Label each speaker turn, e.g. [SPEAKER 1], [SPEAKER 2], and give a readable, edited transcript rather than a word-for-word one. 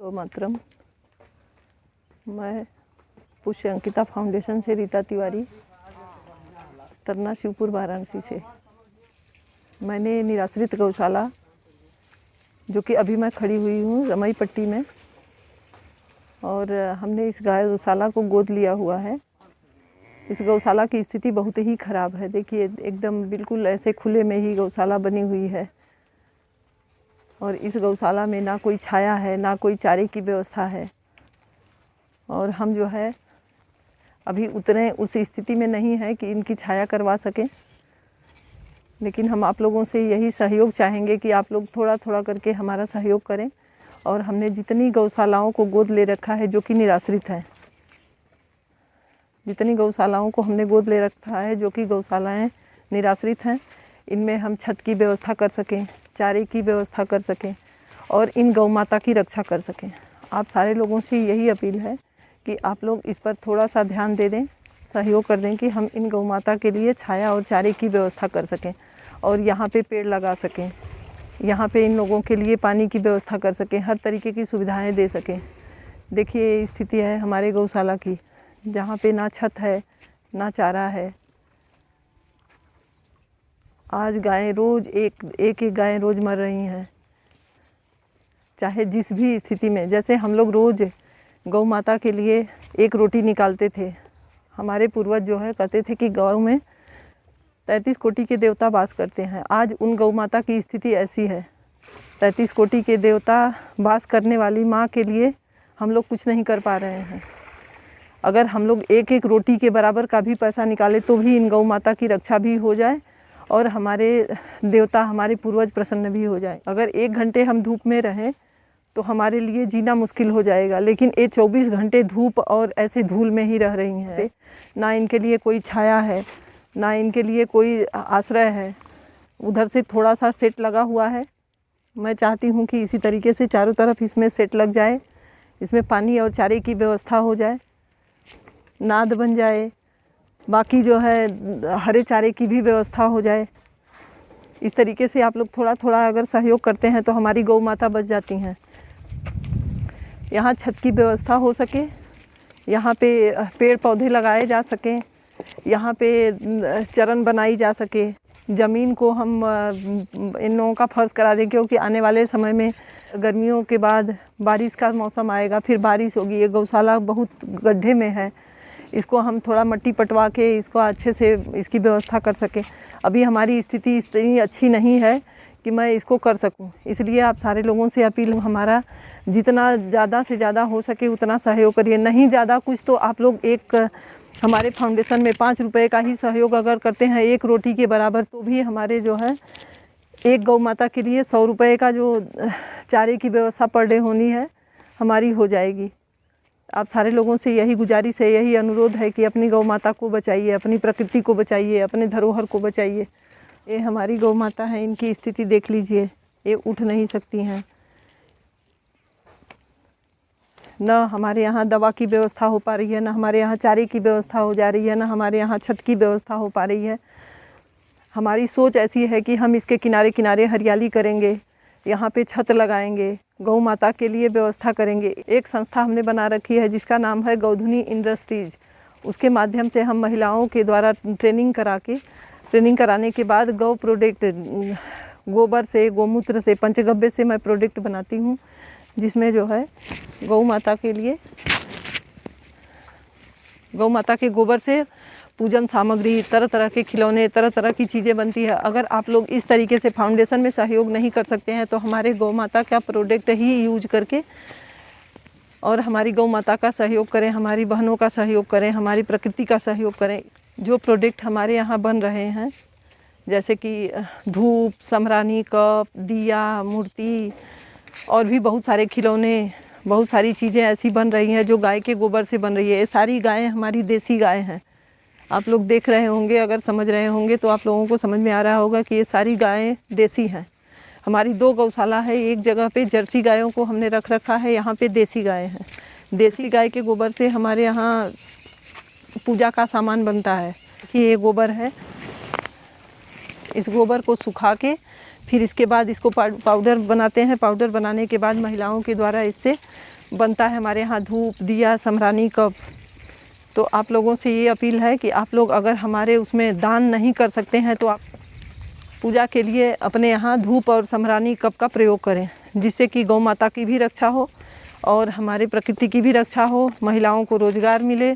[SPEAKER 1] तो मातरम। मैं पुष्य अंकिता फाउंडेशन से रीता तिवारी, तरना शिवपुर वाराणसी से। मैंने निराश्रित गौशाला, जो कि अभी मैं खड़ी हुई हूँ रमई पट्टी में, और हमने इस गौशाला को गोद लिया हुआ है। इस गौशाला की स्थिति बहुत ही ख़राब है। देखिए, एकदम बिल्कुल ऐसे खुले में ही गौशाला बनी हुई है, और इस गौशाला में ना कोई छाया है, ना कोई चारे की व्यवस्था है। और हम जो है अभी उतने उस स्थिति में नहीं है कि इनकी छाया करवा सकें, लेकिन हम आप लोगों से यही सहयोग चाहेंगे कि आप लोग थोड़ा थोड़ा करके हमारा सहयोग करें। और हमने जितनी गौशालाओं को गोद ले रखा है जो कि निराश्रित हैं, जितनी गौशालाओं को हमने गोद ले रखा है जो कि गौशालाएं निराश्रित हैं, इनमें हम छत की व्यवस्था कर सकें, चारे की व्यवस्था कर सकें और इन गौ माता की रक्षा कर सकें। आप सारे लोगों से यही अपील है कि आप लोग इस पर थोड़ा सा ध्यान दे दें, सहयोग कर दें कि हम इन गौ माता के लिए छाया और चारे की व्यवस्था कर सकें और यहाँ पे पेड़ लगा सकें, यहाँ पे इन लोगों के लिए पानी की व्यवस्था कर सकें, हर तरीके की सुविधाएं दे सकें। देखिए, ये स्थिति है हमारे गौशाला की, जहाँ पे ना छत है, ना चारा है। आज गायें रोज़ एक गायें रोज़ मर रही हैं, चाहे जिस भी स्थिति में। जैसे हम लोग रोज़ गौ माता के लिए एक रोटी निकालते थे। हमारे पूर्वज जो है कहते थे कि गौ में 33 कोटि के देवता वास करते हैं। आज उन गौ माता की स्थिति ऐसी है, 33 कोटि के देवता वास करने वाली माँ के लिए हम लोग कुछ नहीं कर पा रहे हैं। अगर हम लोग एक एक रोटी के बराबर का भी पैसा निकाले तो भी इन गौ माता की रक्षा भी हो जाए और हमारे देवता, हमारे पूर्वज प्रसन्न भी हो जाए। अगर 1 घंटे हम धूप में रहें तो हमारे लिए जीना मुश्किल हो जाएगा, लेकिन ये 24 घंटे धूप और ऐसे धूल में ही रह रही हैं। ना इनके लिए कोई छाया है, ना इनके लिए कोई आश्रय है। उधर से थोड़ा सा सेट लगा हुआ है। मैं चाहती हूँ कि इसी तरीके से चारों तरफ इसमें सेट लग जाए, इसमें पानी और चारे की व्यवस्था हो जाए, नाद बन जाए, बाकी जो है हरे चारे की भी व्यवस्था हो जाए। इस तरीके से आप लोग थोड़ा थोड़ा अगर सहयोग करते हैं तो हमारी गौ माता बच जाती हैं। यहाँ छत की व्यवस्था हो सके, यहाँ पे पेड़ पौधे लगाए जा सकें, यहाँ पे चरन बनाई जा सके, ज़मीन को हम इन लोगों का फर्श करा दें, क्योंकि आने वाले समय में गर्मियों के बाद बारिश का मौसम आएगा, फिर बारिश होगी। ये गौशाला बहुत गड्ढे में है, इसको हम थोड़ा मिट्टी पटवा के इसको अच्छे से इसकी व्यवस्था कर सकें। अभी हमारी स्थिति इतनी अच्छी नहीं है कि मैं इसको कर सकूं, इसलिए आप सारे लोगों से अपील, हमारा जितना ज़्यादा से ज़्यादा हो सके उतना सहयोग करिए। नहीं ज़्यादा कुछ तो आप लोग एक हमारे फाउंडेशन में 5 रुपये का ही सहयोग अगर करते हैं, 1 रोटी के बराबर, तो भी हमारे जो है एक गौ माता के लिए 100 रुपये का जो चारे की व्यवस्था पर डे होनी है हमारी हो जाएगी। आप सारे लोगों से यही गुजारिश है, यही अनुरोध है कि अपनी गौ माता को बचाइए, अपनी प्रकृति को बचाइए, अपने धरोहर को बचाइए। ये हमारी गौ माता है, इनकी स्थिति देख लीजिए, ये उठ नहीं सकती हैं। न हमारे यहाँ दवा की व्यवस्था हो पा रही है, न हमारे यहाँ चारे की व्यवस्था हो जा रही है, न हमारे यहाँ छत की व्यवस्था हो पा रही है। हमारी सोच ऐसी है कि हम इसके किनारे किनारे हरियाली करेंगे, यहाँ पे छत लगाएंगे, गौ माता के लिए व्यवस्था करेंगे। एक संस्था हमने बना रखी है जिसका नाम है गौधनी इंडस्ट्रीज। उसके माध्यम से हम महिलाओं के द्वारा ट्रेनिंग कराने के बाद गौ प्रोडक्ट, गोबर से, गौमूत्र से, पंचगव्य से मैं प्रोडक्ट बनाती हूँ, जिसमें जो है गौ माता के लिए, गौ माता के गोबर से पूजन सामग्री, तरह तरह के खिलौने, तरह तरह की चीज़ें बनती है। अगर आप लोग इस तरीके से फाउंडेशन में सहयोग नहीं कर सकते हैं तो हमारे गौ माता का प्रोडक्ट ही यूज करके और हमारी गौ माता का सहयोग करें, हमारी बहनों का सहयोग करें, हमारी प्रकृति का सहयोग करें। जो प्रोडक्ट हमारे यहाँ बन रहे हैं, जैसे कि धूप, समरानी, कप, दिया, मूर्ति और भी बहुत सारे खिलौने, बहुत सारी चीज़ें ऐसी बन रही हैं जो गाय के गोबर से बन रही है। ये सारी गायें हमारी देसी गाय हैं। आप लोग देख रहे होंगे, अगर समझ रहे होंगे तो आप लोगों को समझ में आ रहा होगा कि ये सारी गायें देसी हैं। हमारी 2 गौशाला है, एक जगह पे जर्सी गायों को हमने रख रखा है, यहाँ पे देसी गायें हैं। देसी गाय के गोबर से हमारे यहाँ पूजा का सामान बनता है। कि ये गोबर है, इस गोबर को सुखा के फिर इसके बाद इसको पाउडर बनाते हैं। पाउडर बनाने के बाद महिलाओं के द्वारा इससे बनता है हमारे यहाँ धूप, दिया, समरानी कप। तो आप लोगों से ये अपील है कि आप लोग अगर हमारे उसमें दान नहीं कर सकते हैं तो आप पूजा के लिए अपने यहाँ धूप और समरानी कप का प्रयोग करें, जिससे कि गौ माता की भी रक्षा हो और हमारे प्रकृति की भी रक्षा हो, महिलाओं को रोज़गार मिले